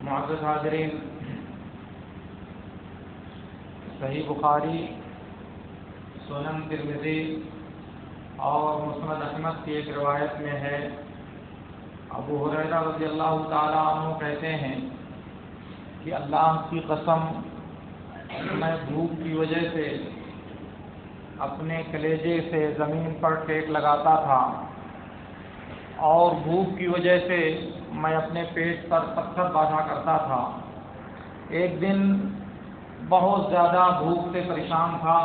معزز حاضرین، صحیح بخاری، سنن ترمذی اور مسند احمد کی ایک روایت میں ہے، ابو ہریرہ رضی اللہ تعالیٰ عنہ کہتے ہیں کہ اللہ کی قسم، میں بھوک کی وجہ سے اپنے کلیجے سے زمین پر ٹیک لگاتا تھا اور بھوک کی وجہ سے میں اپنے پیٹ پر پتھر باندھا کرتا تھا۔ ایک دن بہت زیادہ بھوک سے پریشان تھا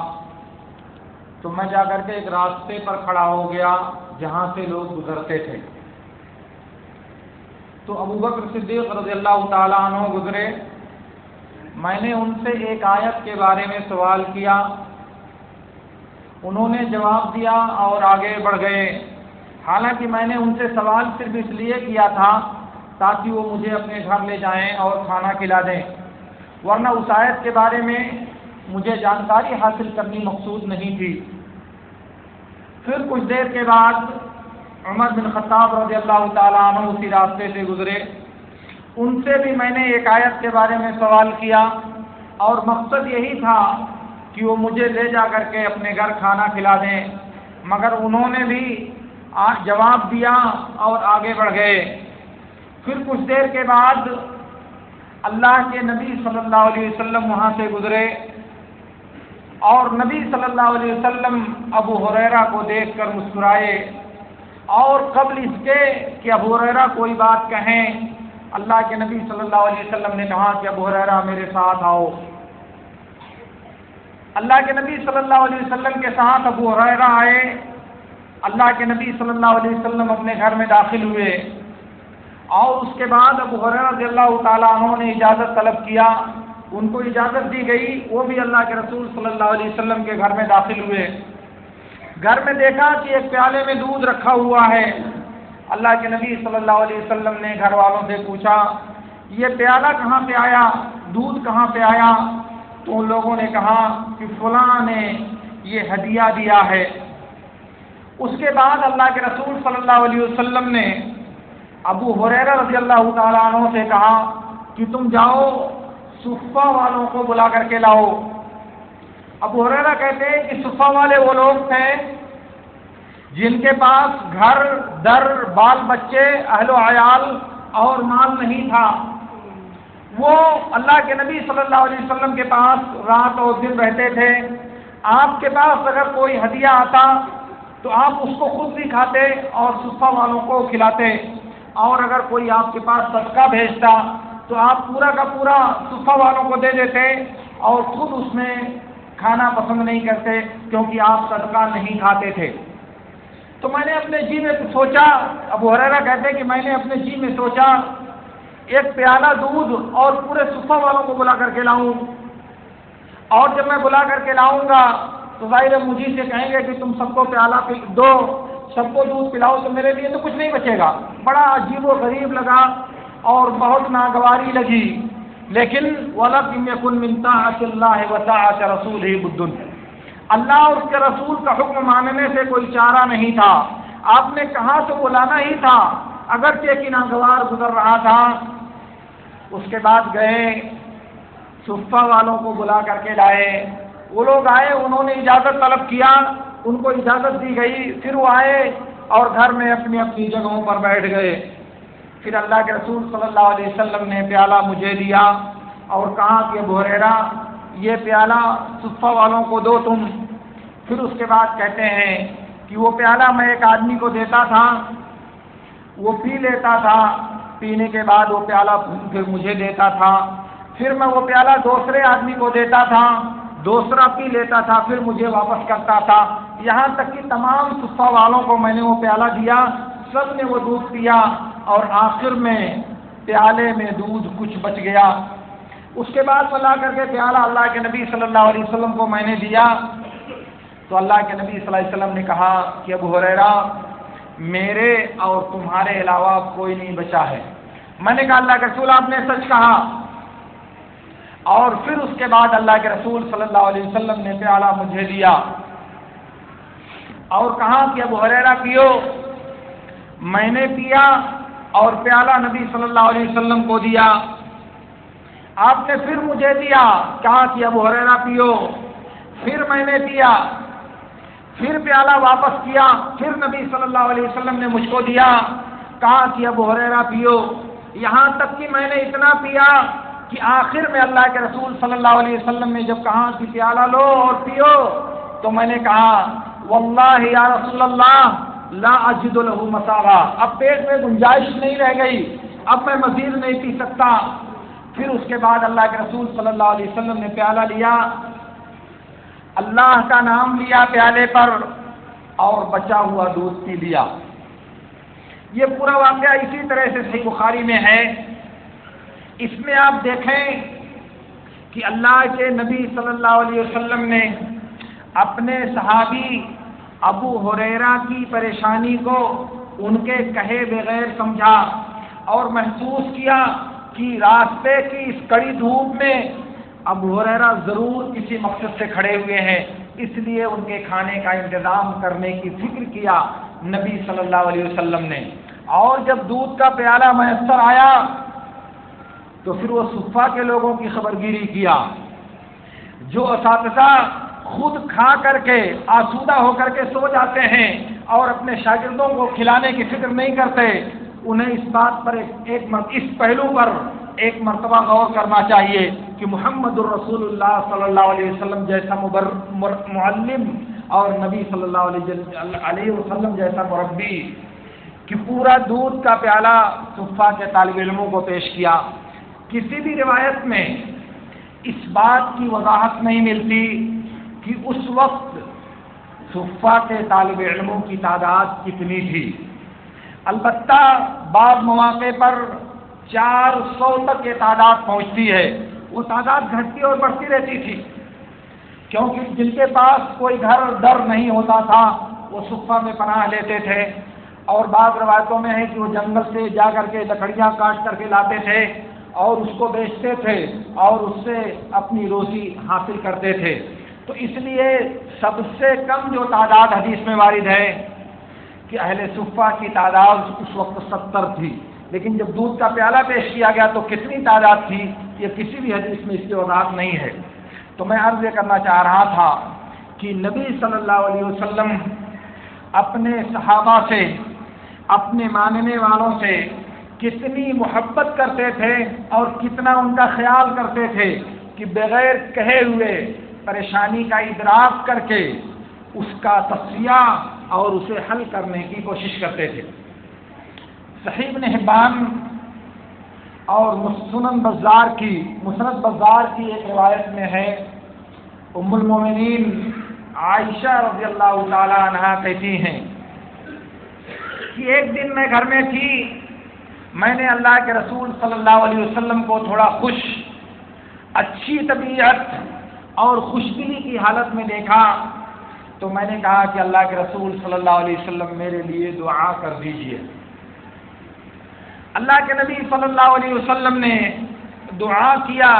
تو میں جا کر کے ایک راستے پر کھڑا ہو گیا جہاں سے لوگ گزرتے تھے، تو ابو بکر صدیق رضی اللہ تعالیٰ عنہ گزرے۔ میں نے ان سے ایک آیت کے بارے میں سوال کیا، انہوں نے جواب دیا اور آگے بڑھ گئے۔ حالانکہ میں نے ان سے سوال صرف اس لیے کیا تھا تاکہ وہ مجھے اپنے گھر لے جائیں اور کھانا کھلا دیں، ورنہ اس آیت کے بارے میں مجھے جانکاری حاصل کرنی مقصود نہیں تھی۔ پھر کچھ دیر کے بعد عمر بن خطاب رضی اللہ تعالیٰ عنہ اسی راستے سے گزرے، ان سے بھی میں نے ایک آیت کے بارے میں سوال کیا اور مقصد یہی تھا کہ وہ مجھے لے جا کر کے اپنے گھر کھانا کھلا دیں، مگر انہوں نے بھی جواب دیا اور آگے بڑھ گئے۔ پھر کچھ دیر کے بعد اللہ کے نبی صلی اللہ علیہ وسلم وہاں سے گزرے اور نبی صلی اللہ علیہ وسلم ابو ہریرہ کو دیکھ کر مسکرائے، اور قبل اس کے کہ ابو ہریرہ کوئی بات کہیں، اللہ کے نبی صلی اللہ علیہ وسلم نے کہا کہ ابو ہریرہ میرے ساتھ آؤ۔ اللہ کے نبی صلی اللہ علیہ وسلم کے ساتھ ابو ہریرہ آئے۔ اللہ کے نبی صلی اللہ علیہ وسلم اپنے گھر میں داخل ہوئے اور اس کے بعد ابو ہریرہ رضی اللہ تعالیٰ عنہ نے اجازت طلب کیا، ان کو اجازت دی گئی، وہ بھی اللہ کے رسول صلی اللہ علیہ وسلم کے گھر میں داخل ہوئے۔ گھر میں دیکھا کہ ایک پیالے میں دودھ رکھا ہوا ہے۔ اللہ کے نبی صلی اللہ علیہ وسلم نے گھر والوں سے پوچھا، یہ پیالہ کہاں سے آیا، دودھ کہاں سے آیا؟ تو ان لوگوں نے کہا کہ فلاں نے یہ ہدیہ دیا ہے۔ اس کے بعد اللہ کے رسول صلی اللہ علیہ وسلم نے ابو ہریرہ رضی اللہ تعالیٰ عنہ سے کہا کہ تم جاؤ صفہ والوں کو بلا کر کے لاؤ۔ ابو ہریرہ کہتے ہیں کہ صفہ والے وہ لوگ تھے جن کے پاس گھر در بال بچے اہل و عیال اور مال نہیں تھا، وہ اللہ کے نبی صلی اللہ علیہ وسلم کے پاس رات اور دن رہتے تھے۔ آپ کے پاس اگر کوئی ہدیہ آتا تو آپ اس کو خود بھی کھاتے اور صفہ والوں کو کھلاتے، اور اگر کوئی آپ کے پاس صدقہ بھیجتا تو آپ پورا کا پورا صفہ والوں کو دے دیتے اور خود اس میں کھانا پسند نہیں کرتے کیونکہ آپ صدقہ نہیں کھاتے تھے۔ تو میں نے اپنے جی میں سوچا، ابو ہریرہ کہتے ہیں کہ میں نے اپنے جی میں سوچا ایک پیالہ دودھ اور پورے صفہ والوں کو بلا کر کے لاؤں، اور جب میں بلا کر کے لاؤں گا تو ظاہر مجھے سے کہیں گے کہ تم سب کو پیالہ دو، سب کو دودھ پلاؤ، تو میرے لیے تو کچھ نہیں بچے گا۔ بڑا عجیب و غریب لگا اور بہت ناگواری لگی، لیکن وَلَمْ يَكُنْ مِنْ طَاعَةِ اللَّهِ وَطَاعَةِ رَسُولِهِ بُدٌّ، اللہ اور اس کے رسول کا حکم ماننے سے کوئی چارہ نہیں تھا، آپ نے کہاں تو بلانا ہی تھا، اگرچہ کہ ناگوار گزر رہا تھا۔ اس کے بعد گئے صفہ والوں کو بلا کر کے لائے، وہ لوگ آئے، انہوں نے اجازت طلب کیا، ان کو اجازت دی گئی، پھر وہ آئے اور گھر میں اپنی اپنی جگہوں پر بیٹھ گئے۔ پھر اللہ کے رسول صلی اللہ علیہ وسلم نے پیالہ مجھے دیا اور کہا کہ ابو ہریرہ یہ پیالہ صفہ والوں کو دو تم۔ پھر اس کے بعد کہتے ہیں کہ وہ پیالہ میں ایک آدمی کو دیتا تھا، وہ پی لیتا تھا، پینے کے بعد وہ پیالہ پھر مجھے دیتا تھا، پھر میں وہ پیالہ دوسرے آدمی کو دیتا تھا، دوسرا پی لیتا تھا، پھر مجھے واپس کرتا تھا، یہاں تک کہ تمام صفہ والوں کو میں نے وہ پیالہ دیا، سب نے وہ دودھ پیا اور آخر میں پیالے میں دودھ کچھ بچ گیا۔ اس کے بعد میں لا کر کے پیالہ اللہ کے نبی صلی اللہ علیہ وسلم کو میں نے دیا، تو اللہ کے نبی صلی اللہ علیہ وسلم نے کہا کہ ابو ہریرہ میرے اور تمہارے علاوہ کوئی نہیں بچا ہے۔ میں نے کہا اللہ کے رسول آپ نے سچ کہا۔ اور پھر اس کے بعد اللہ کے رسول صلی اللہ علیہ وسلم نے پیالہ مجھے دیا اور کہا کہ ابو ہریرہ پیو۔ میں نے پیا اور پیالہ نبی صلی اللہ علیہ وسلم کو دیا۔ آپ نے پھر مجھے دیا، کہا کہ ابو ہریرہ پیو، پھر میں نے پیا، پھر پیالہ واپس کیا، پھر نبی صلی اللہ علیہ وسلم نے مجھ کو دیا، کہا کہ ابو ہریرہ پیو، یہاں تک کہ میں نے اتنا پیا کہ آخر میں اللہ کے رسول صلی اللہ علیہ وسلم نے جب کہا کہ پیالہ لو اور پیو، تو میں نے کہا واللہ یا رسول اللہ لا اجد له مساغا، اب پیٹ میں گنجائش نہیں رہ گئی، اب میں مزید نہیں پی سکتا۔ پھر اس کے بعد اللہ کے رسول صلی اللہ علیہ وسلم نے پیالہ لیا، اللہ کا نام لیا پیالے پر، اور بچا ہوا دودھ پی لیا۔ یہ پورا واقعہ اسی طرح سے صحیح بخاری میں ہے۔ اس میں آپ دیکھیں کہ اللہ کے نبی صلی اللہ علیہ وسلم نے اپنے صحابی ابو ہریرہ کی پریشانی کو ان کے کہے بغیر سمجھا، اور محسوس کیا کہ راستے کی اس کڑی دھوپ میں ابو ہریرہ ضرور کسی مقصد سے کھڑے ہوئے ہیں، اس لیے ان کے کھانے کا انتظام کرنے کی فکر کیا نبی صلی اللہ علیہ وسلم نے۔ اور جب دودھ کا پیالہ میسر آیا تو پھر وہ صفہ کے لوگوں کی خبرگیری کیا۔ جو اساتذہ خود کھا کر کے آسودہ ہو کر کے سو جاتے ہیں اور اپنے شاگردوں کو کھلانے کی فکر نہیں کرتے، انہیں اس بات پر اس پہلو پر ایک مرتبہ غور کرنا چاہیے کہ محمد الرسول اللہ صلی اللہ علیہ وسلم جیسا معلم اور نبی صلی اللہ علیہ وسلم جیسا مربی کہ پورا دودھ کا پیالہ صفہ کے طالب علموں کو پیش کیا۔ کسی بھی روایت میں اس بات کی وضاحت نہیں ملتی کہ اس وقت صفہ کے طالب علموں کی تعداد کتنی تھی۔ البتہ بعض مواقع پر 400 تک یہ تعداد پہنچتی ہے۔ وہ تعداد گھٹتی اور بڑھتی رہتی تھی، کیونکہ جن کے پاس کوئی گھر در نہیں ہوتا تھا وہ صفہ میں پناہ لیتے تھے، اور بعض روایتوں میں ہے کہ وہ جنگل سے جا کر کے لکڑیاں کاٹ کر کے لاتے تھے اور اس کو بیچتے تھے اور اس سے اپنی روزی حاصل کرتے تھے۔ تو اس لیے سب سے کم جو تعداد حدیث میں وارد ہے کہ اہل صفہ کی تعداد اس وقت 70 تھی، لیکن جب دودھ کا پیالہ پیش کیا گیا تو کتنی تعداد تھی یہ کسی بھی حدیث میں اس کی وضاحت نہیں ہے۔ تو میں عرض یہ کرنا چاہ رہا تھا کہ نبی صلی اللہ علیہ وسلم اپنے صحابہ سے، اپنے ماننے والوں سے کتنی محبت کرتے تھے اور کتنا ان کا خیال کرتے تھے کہ بغیر کہے ہوئے پریشانی کا ادراک کر کے اس کا تصفیہ اور اسے حل کرنے کی کوشش کرتے تھے۔ صحیح ابن حبان اور مسند بزار کی ایک روایت میں ہے، ام المومنین عائشہ رضی اللہ تعالی عنہا کہتی ہیں کہ ایک دن میں گھر میں تھی، میں نے اللہ کے رسول صلی اللہ علیہ وسلم کو تھوڑا خوش، اچھی طبیعت اور خوش دلی کی حالت میں دیکھا، تو میں نے کہا کہ اللہ کے رسول صلی اللہ علیہ وسلم میرے لیے دعا کر دیجئے۔ اللہ کے نبی صلی اللہ علیہ وسلم نے دعا کیا،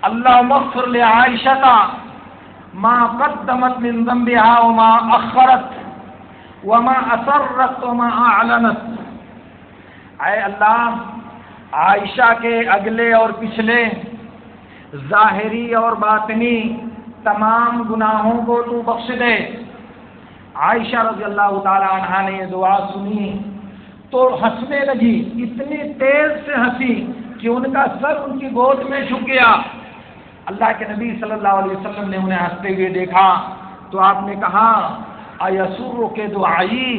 اللہم اغفر لعائشہ ما قدمت من ذنبها وما اخرت وما اسرت وما اعلنت۔ اے اللہ، عائشہ کے اگلے اور پچھلے، ظاہری اور باطنی تمام گناہوں کو تو بخش دے۔ عائشہ رضی اللہ تعالی عنہا نے یہ دعا سنی تو ہنسنے لگی، اتنی تیز سے ہنسی کہ ان کا سر ان کی گود میں جھک گیا۔ اللہ کے نبی صلی اللہ علیہ وسلم نے انہیں ہنستے ہوئے دیکھا تو آپ نے کہا ایسرک دعائی،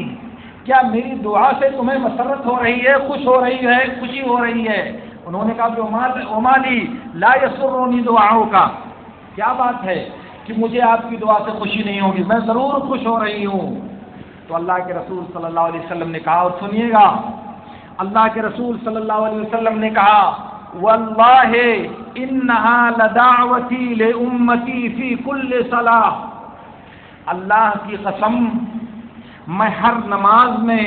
کیا میری دعا سے تمہیں مسرت ہو رہی ہے، خوش ہو رہی ہے، خوشی ہو رہی ہے؟ انہوں نے کہا کہ ومالی لا یسرنی دعاؤک، کیا بات ہے کہ مجھے آپ کی دعا سے خوشی نہیں ہوگی، میں ضرور خوش ہو رہی ہوں۔ تو اللہ کے رسول صلی اللہ علیہ وسلم نے کہا، اور سنیے گا، اللہ کے رسول صلی اللہ علیہ وسلم نے کہا واللہ انہا لدعوتی لامتی فی کل صلاۃ، اللہ کی قسم میں ہر نماز میں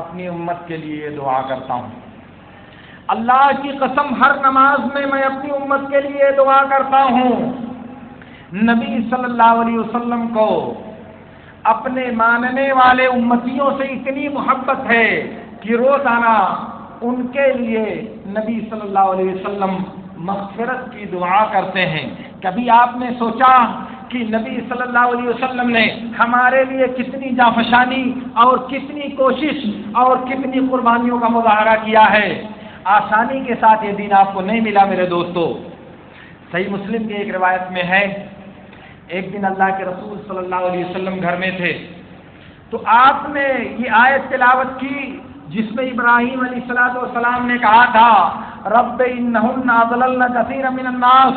اپنی امت کے لیے دعا کرتا ہوں، اللہ کی قسم ہر نماز میں میں اپنی امت کے لیے دعا کرتا ہوں۔ نبی صلی اللہ علیہ وسلم کو اپنے ماننے والے امتیوں سے اتنی محبت ہے کہ روزانہ ان کے لیے نبی صلی اللہ علیہ وسلم مغفرت کی دعا کرتے ہیں۔ کبھی آپ نے سوچا کہ نبی صلی اللہ علیہ وسلم نے ہمارے لیے کتنی جانفشانی اور کتنی کوشش اور کتنی قربانیوں کا مظاہرہ کیا ہے؟ آسانی کے ساتھ یہ دین آپ کو نہیں ملا میرے دوستو۔ صحیح مسلم کی ایک روایت میں ہے، ایک دن اللہ کے رسول صلی اللہ علیہ وسلم گھر میں تھے تو آپ نے یہ آیت تلاوت کی جس میں ابراہیم علیہ السلام نے کہا تھا، رب انہن اضللن کثیرا من الناس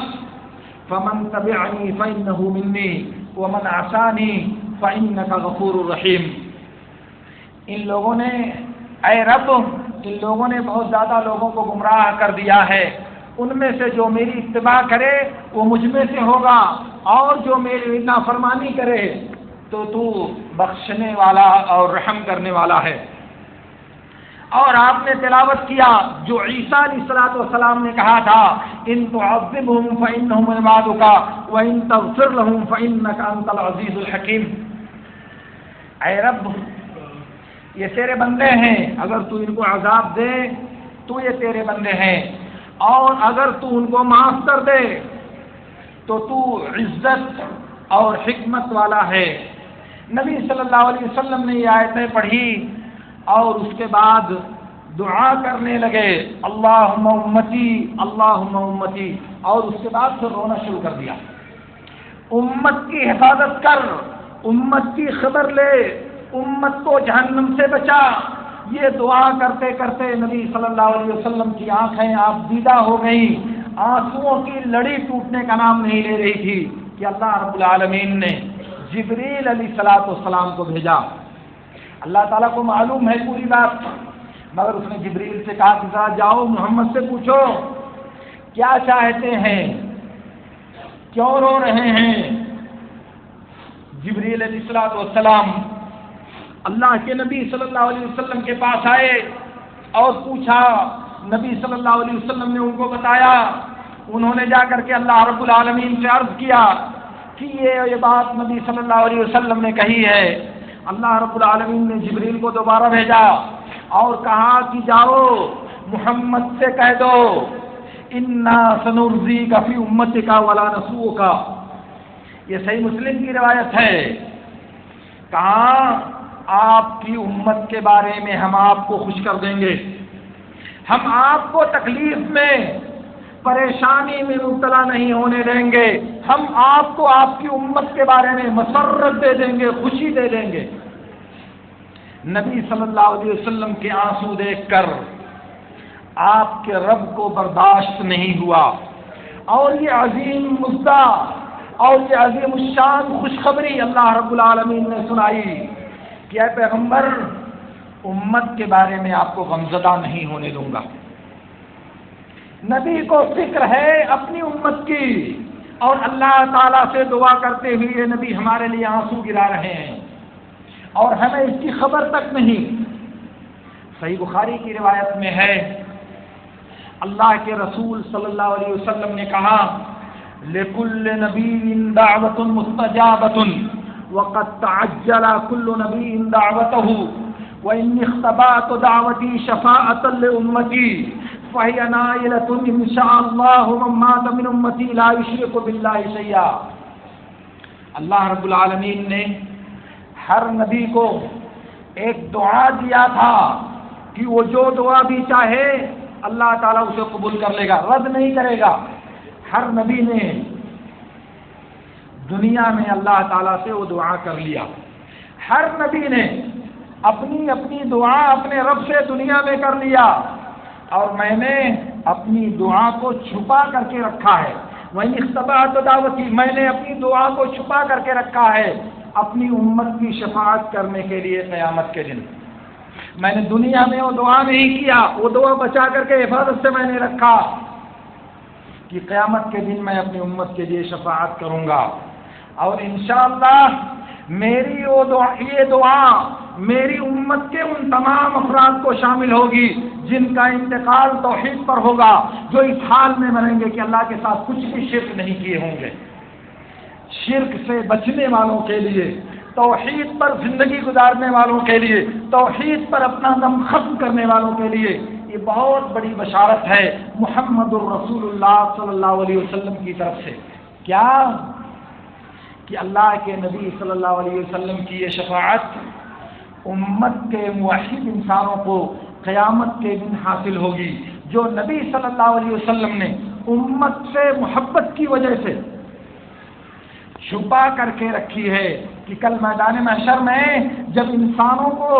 فمن تبعنی فانہ منی ومن عصانی فانک غفور رحیم۔ ان لوگوں نے، اے رب، ان لوگوں نے بہت زیادہ لوگوں کو گمراہ کر دیا ہے، ان میں سے جو میری اتباع کرے وہ مجھ میں سے ہوگا، اور جو میری نافرمانی کرے تو تو بخشنے والا اور رحم کرنے والا ہے۔ اور آپ نے تلاوت کیا جو عیسیٰ علیہ السلام نے کہا تھا، ان تعذبهم فانهم عبادك وان تغفر لهم فانك انت العزیز الحکیم۔ اے رب، یہ تیرے بندے ہیں، اگر تو ان کو عذاب دے تو یہ تیرے بندے ہیں، اور اگر تو ان کو معاف کر دے تو تو عزت اور حکمت والا ہے۔ نبی صلی اللہ علیہ وسلم نے یہ آیتیں پڑھی اور اس کے بعد دعا کرنے لگے، اللہم امتی اللہم امتی، اور اس کے بعد پھر رونا شروع کر دیا۔ امت کی حفاظت کر، امت کی خبر لے، امت کو جہنم سے بچا۔ یہ دعا کرتے کرتے نبی صلی اللہ علیہ وسلم کی آنکھیں آپ دیدہ ہو گئیں، آنسوؤں کی لڑی ٹوٹنے کا نام نہیں لے رہی تھی کہ اللہ رب العالمین نے جبریل علیہ السلام کو بھیجا۔ اللہ تعالیٰ کو معلوم ہے پوری بات، مگر اس نے جبریل سے کہا کہ ذرا جاؤ محمد سے پوچھو کیا چاہتے ہیں، کیوں رو رہے ہیں۔ جبریل علیہ السلام اللہ کے نبی صلی اللہ علیہ وسلم کے پاس آئے اور پوچھا، نبی صلی اللہ علیہ وسلم نے ان کو بتایا، انہوں نے جا کر کے اللہ رب العالمین سے عرض کیا کہ یہ بات نبی صلی اللہ علیہ وسلم نے کہی ہے۔ اللہ رب العالمین نے جبریل کو دوبارہ بھیجا اور کہا کہ جاؤ محمد سے کہہ دو انا سنرضیک فی امتک ولا نسوک۔ یہ صحیح مسلم کی روایت ہے، کہا آپ کی امت کے بارے میں ہم آپ کو خوش کر دیں گے، ہم آپ کو تکلیف میں پریشانی میں مبتلا نہیں ہونے دیں گے، ہم آپ کو آپ کی امت کے بارے میں مسرت دے دیں گے، خوشی دے دیں گے۔ نبی صلی اللہ علیہ وسلم کے آنسو دیکھ کر آپ کے رب کو برداشت نہیں ہوا، اور یہ عظیم مدعا اور یہ عظیم الشان خوشخبری اللہ رب العالمین نے سنائی کہ اے پیغمبر، امت کے بارے میں آپ کو غمزدہ نہیں ہونے دوں گا۔ نبی کو فکر ہے اپنی امت کی، اور اللہ تعالیٰ سے دعا کرتے ہوئے نبی ہمارے لیے آنسو گرا رہے ہیں اور ہمیں اس کی خبر تک نہیں۔ صحیح بخاری کی روایت میں ہے، اللہ کے رسول صلی اللہ علیہ وسلم نے کہا، لِكُلِّ نَبِيٍّ دَعْوَةٌ مُسْتَجَابَةٌ وَقَدْ تَعَجَّلَ كُلُّ نَبِيٍّ دَعْوَتَهُ وَإِنِّي اخْتَبَأْتُ دَعْوَتِي شَفَاعَةً لِأُمَّتِي فَهِيَ نَائِلَةٌ إِنْ شَاءَ اللَّهُ مَن مَّاتَ مِنْ أُمَّتِي لَا يُشْرِكُ بِاللَّهِ شَيْئًا۔ اللہ رب العالمین نے ہر نبی کو ایک دعا دیا تھا کہ وہ جو دعا بھی چاہے اللہ تعالیٰ اسے قبول کر لے گا، رد نہیں کرے گا۔ ہر نبی نے دنیا میں اللہ تعالیٰ سے وہ دعا کر لیا، ہر نبی نے اپنی اپنی دعا اپنے رب سے دنیا میں کر لیا، اور میں نے اپنی دعا کو چھپا کر کے رکھا ہے۔ وَإِنِ اخْتَبَأْتُ دَعْوَتِي، میں نے اپنی دعا کو چھپا کر کے رکھا ہے اپنی امت کی شفاعت کرنے کے لیے قیامت کے دن۔ میں نے دنیا میں وہ دعا نہیں کیا، وہ دعا بچا کر کے حفاظت سے میں نے رکھا کہ قیامت کے دن میں اپنی امت کے لیے شفاعت کروں گا، اور انشاءاللہ میری یہ دعا میری امت کے ان تمام افراد کو شامل ہوگی جن کا انتقال توحید پر ہوگا، جو اس حال میں مریں گے کہ اللہ کے ساتھ کچھ بھی شرک نہیں کیے ہوں گے۔ شرک سے بچنے والوں کے لیے، توحید پر زندگی گزارنے والوں کے لیے، توحید پر اپنا دم ختم کرنے والوں کے لیے یہ بہت بڑی بشارت ہے محمد الرسول اللہ صلی اللہ علیہ وسلم کی طرف سے. کیا کہ اللہ کے نبی صلی اللہ علیہ وسلم کی یہ شفاعت امت کے موحد انسانوں کو قیامت کے دن حاصل ہوگی، جو نبی صلی اللہ علیہ وسلم نے امت سے محبت کی وجہ سے چھپا کر کے رکھی ہے کہ کل میدان محشر میں جب انسانوں کو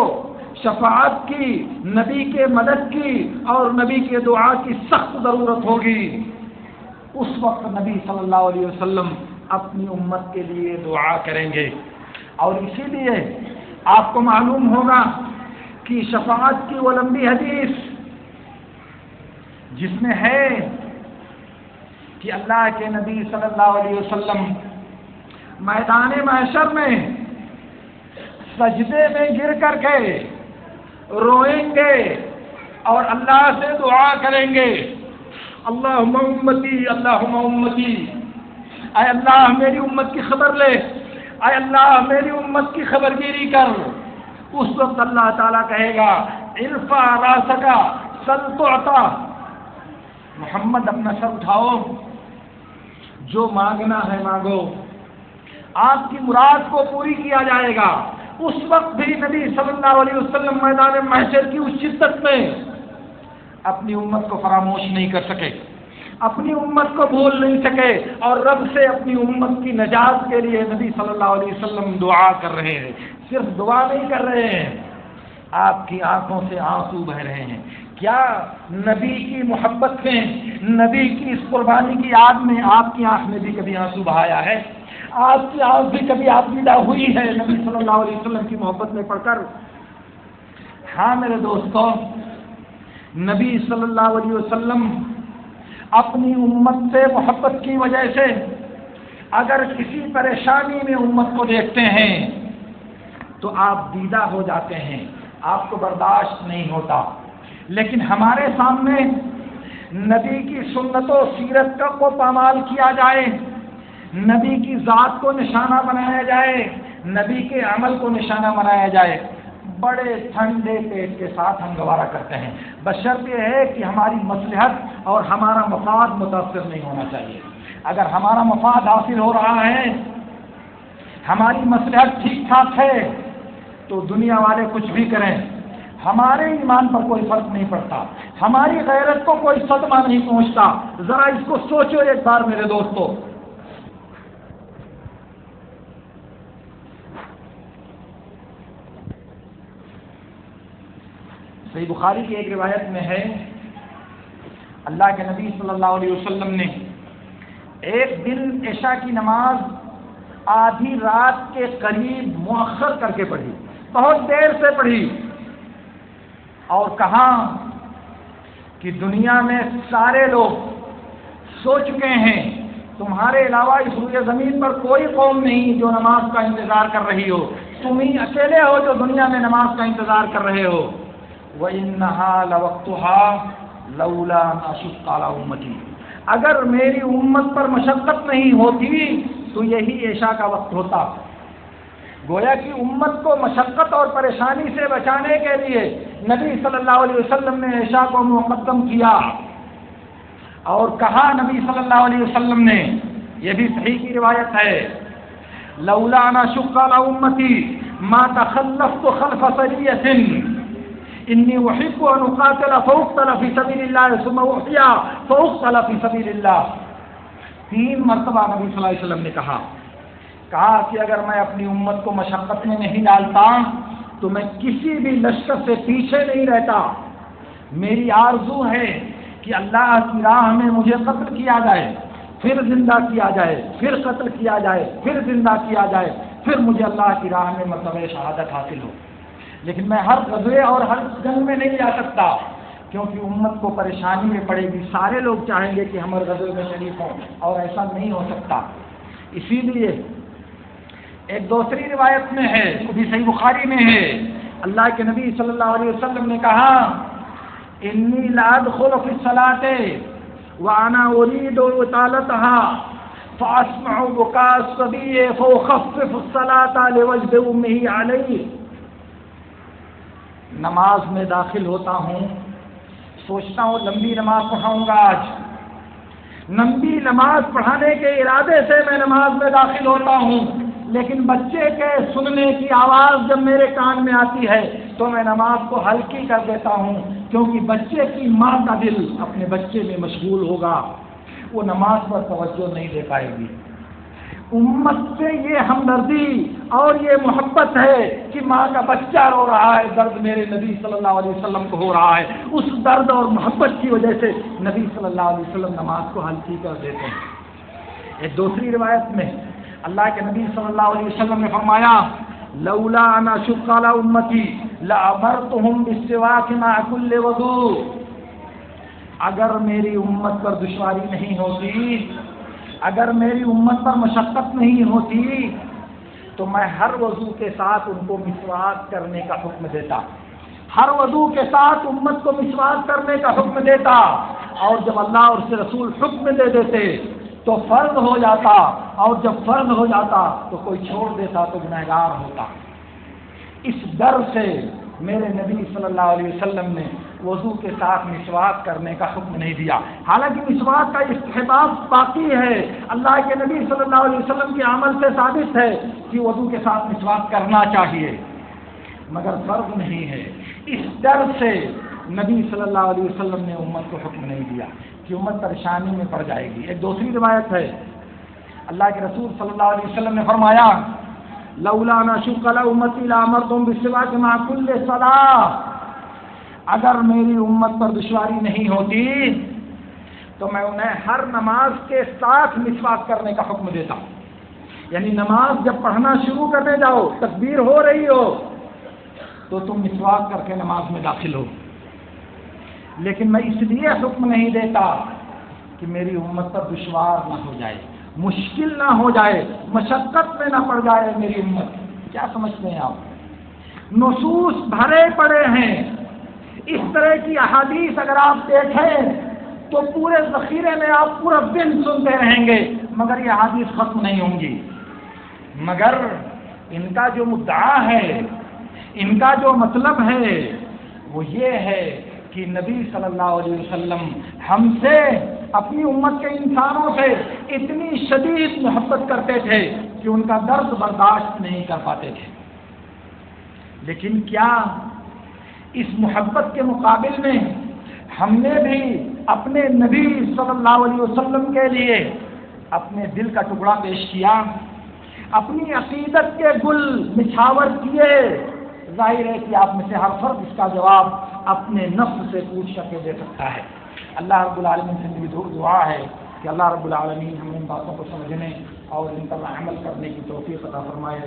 شفاعت کی، نبی کے مدد کی اور نبی کے دعا کی سخت ضرورت ہوگی، اس وقت نبی صلی اللہ علیہ وسلم اپنی امت کے لیے دعا کریں گے. اور اسی لیے آپ کو معلوم ہوگا کہ شفاعت کی وہ لمبی حدیث جس میں ہے کہ اللہ کے نبی صلی اللہ علیہ وسلم میدان محشر میں سجدے میں گر کر کے روئیں گے اور اللہ سے دعا کریں گے، اللہم امتی اللہم امتی، اے اللہ میری امت کی خبر لے، اے اللہ میری امت کی خبرگیری کر. اس وقت اللہ تعالیٰ کہے گا ارفع راسک سل تعطا، محمد اپنا سر اٹھاؤ، جو مانگنا ہے مانگو، آپ کی مراد کو پوری کیا جائے گا. اس وقت بھی نبی صلی اللہ علیہ وسلم میدان محشر کی اس شدت میں اپنی امت کو فراموش نہیں کر سکے، اپنی امت کو بھول نہیں سکے، اور رب سے اپنی امت کی نجات کے لیے نبی صلی اللہ علیہ وسلم دعا کر رہے ہیں. صرف دعا نہیں کر رہے ہیں، آپ کی آنکھوں سے آنسو بہ رہے ہیں. کیا نبی کی محبت میں، نبی کی اس قربانی کی یاد میں آپ کی آنکھ میں بھی کبھی آنسو بہایا ہے؟ آپ کی آنکھ بھی کبھی آبیدہ ہوئی ہے نبی صلی اللہ علیہ وسلم کی محبت میں پڑھ کر؟ ہاں میرے دوستوں، نبی صلی اللہ علیہ وسلم اپنی امت سے محبت کی وجہ سے اگر کسی پریشانی میں امت کو دیکھتے ہیں تو آپ دیدہ ہو جاتے ہیں، آپ کو برداشت نہیں ہوتا. لیکن ہمارے سامنے نبی کی سنت و سیرت کا کو پامال کیا جائے، نبی کی ذات کو نشانہ بنایا جائے، نبی کے عمل کو نشانہ بنایا جائے، بڑے ٹھنڈے پیٹ کے ساتھ ہم گوارا کرتے ہیں، بشرط یہ ہے کہ ہماری مصلحت اور ہمارا مفاد متاثر نہیں ہونا چاہیے. اگر ہمارا مفاد حاصل ہو رہا ہے، ہماری مصلحت ٹھیک ٹھاک ہے، تو دنیا والے کچھ بھی کریں، ہمارے ایمان پر کوئی فرق نہیں پڑتا، ہماری غیرت کو کوئی صدمہ نہیں پہنچتا. ذرا اس کو سوچو ایک بار میرے دوستو. صحیح بخاری کی ایک روایت میں ہے، اللہ کے نبی صلی اللہ علیہ وسلم نے ایک دن عشاء کی نماز آدھی رات کے قریب مؤخر کر کے پڑھی، بہت دیر سے پڑھی، اور کہا کہ دنیا میں سارے لوگ سو چکے ہیں، تمہارے علاوہ اس روئے زمین پر کوئی قوم نہیں جو نماز کا انتظار کر رہی ہو، تم ہی اکیلے ہو جو دنیا میں نماز کا انتظار کر رہے ہو. وَإِنَّهَا لَوَقْتُهَا لَوْلَا أَنْ أَشُقَّ عَلَىٰ أُمَّتِي، اگر میری امت پر مشقت نہیں ہوتی تو یہی عشاء کا وقت ہوتا. گویا کہ امت کو مشقت اور پریشانی سے بچانے کے لیے نبی صلی اللہ علیہ وسلم نے عشاء کو مقدم کیا، اور کہا نبی صلی اللہ علیہ وسلم نے، یہ بھی صحیح کی روایت ہے، لولا أن أشق على أمتي ما تخلفت خلف سرية إني أحب أن أقاتل فأقتل في سبيل الله ثم أحيا فأقتل في سبيل الله. 3 مرتبہ نبی صلی اللہ علیہ وسلم نے کہا کہ اگر میں اپنی امت کو مشقت میں نہیں ڈالتا تو میں کسی بھی لشکر سے پیچھے نہیں رہتا. میری آرزو ہے کہ اللہ کی راہ میں مجھے قتل کیا جائے، پھر زندہ کیا جائے، پھر قتل کیا جائے، پھر زندہ کیا جائے، پھر مجھے اللہ کی راہ میں مرتبہ شہادت حاصل ہو. لیکن میں ہر غزوے اور ہر جنگ میں نہیں جا سکتا، کیونکہ امت کو پریشانی میں پڑے گی، سارے لوگ چاہیں گے کہ ہمارے غزوے میں شریک ہوں، اور ایسا نہیں ہو سکتا. اسی لیے ایک دوسری روایت میں ہے، وہ بھی صحیح بخاری میں ہے، اللہ کے نبی صلی اللہ علیہ وسلم نے کہا انی لا ادخل فی الصلاۃ وانا اريد اطالتها فاسمع بكاء الصبي فاخفف الصلاة لوجد امه علیہ. نماز میں داخل ہوتا ہوں، سوچتا ہوں لمبی نماز پڑھاؤں گا آج، لمبی نماز پڑھانے کے ارادے سے میں نماز میں داخل ہوتا ہوں، لیکن بچے کے سننے کی آواز جب میرے کان میں آتی ہے تو میں نماز کو ہلکی کر دیتا ہوں، کیونکہ بچے کی ماں کا دل اپنے بچے میں مشغول ہوگا، وہ نماز پر توجہ نہیں دے پائے گی۔ امت سے یہ ہمدردی اور یہ محبت ہے کہ ماں کا بچہ رو رہا ہے، درد میرے نبی صلی اللہ علیہ وسلم کو ہو رہا ہے، اس درد اور محبت کی وجہ سے نبی صلی اللہ علیہ وسلم نماز کو ہلکی کر دیتے ہیں۔ ایک دوسری روایت میں اللہ کے نبی صلی اللہ علیہ وسلم نے فرمایا لولا انا اشق علی امتی لامرتهم بالسواک مع كل وضوء، اگر میری امت پر دشواری نہیں ہوتی، اگر میری امت پر مشقت نہیں ہوتی تو میں ہر وضو کے ساتھ ان کو مسواک کرنے کا حکم دیتا، ہر وضو کے ساتھ امت کو مسواک کرنے کا حکم دیتا، اور جب اللہ اور اس کے رسول حکم دے دیتے تو فرض ہو جاتا، اور جب فرض ہو جاتا تو کوئی چھوڑ دیتا تو گنہگار ہوتا۔ اس ڈر سے میرے نبی صلی اللہ علیہ وسلم نے وضو کے ساتھ مسواک کرنے کا حکم نہیں دیا، حالانکہ مسواک کا استحباب باقی ہے، اللہ کے نبی صلی اللہ علیہ وسلم کے عمل سے ثابت ہے کہ وضو کے ساتھ مسواک کرنا چاہیے، مگر فرض نہیں ہے۔ اس ڈر سے نبی صلی اللہ علیہ وسلم نے امت کو حکم نہیں دیا کہ امت پریشانی میں پڑ جائے گی۔ ایک دوسری روایت ہے اللہ کے رسول صلی اللہ علیہ وسلم نے فرمایا لولا ان اشق علی امتی لامرتهم بالسواک مع كل صلاۃ، اگر میری امت پر دشواری نہیں ہوتی تو میں انہیں ہر نماز کے ساتھ مسواک کرنے کا حکم دیتا، یعنی نماز جب پڑھنا شروع کرنے جاؤ، تکبیر ہو رہی ہو تو تم مسواک کر کے نماز میں داخل ہو، لیکن میں اس لیے حکم نہیں دیتا کہ میری امت پر دشوار نہ ہو جائے، مشکل نہ ہو جائے، مشقت میں نہ پڑ جائے میری امت۔ کیا سمجھتے ہیں آپ؟ نصوص بھرے پڑے ہیں، اس طرح کی احادیث اگر آپ دیکھیں تو پورے ذخیرے میں آپ پورا دن سنتے رہیں گے، مگر یہ احادیث ختم نہیں ہوں گی۔ مگر ان کا جو مدعا ہے، ان کا جو مطلب ہے وہ یہ ہے کہ نبی صلی اللہ علیہ وسلم ہم سے، اپنی امت کے انسانوں سے اتنی شدید محبت کرتے تھے کہ ان کا درد برداشت نہیں کر پاتے تھے، لیکن کیا اس محبت کے مقابل میں ہم نے بھی اپنے نبی صلی اللہ علیہ وسلم کے لیے اپنے دل کا ٹکڑا پیش کیا، اپنی عقیدت کے گل نچھاور کیے؟ ظاہر ہے کہ آپ میں سے ہر فرد اس کا جواب اپنے نفس سے پوچھ کر کے دے سکتا ہے۔ اللہ رب العالمین سے میری دعا ہے کہ اللہ رب العالمین ہمیں ان باتوں کو سمجھنے اور ان پر عمل کرنے کی توفیق عطا فرمائے۔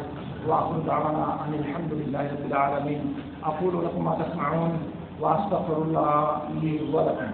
وآخر دعوانا ان الحمد للہ رب العالمین۔ اقول لکم ما تسمعون واستغفر اللہ لی ولکم۔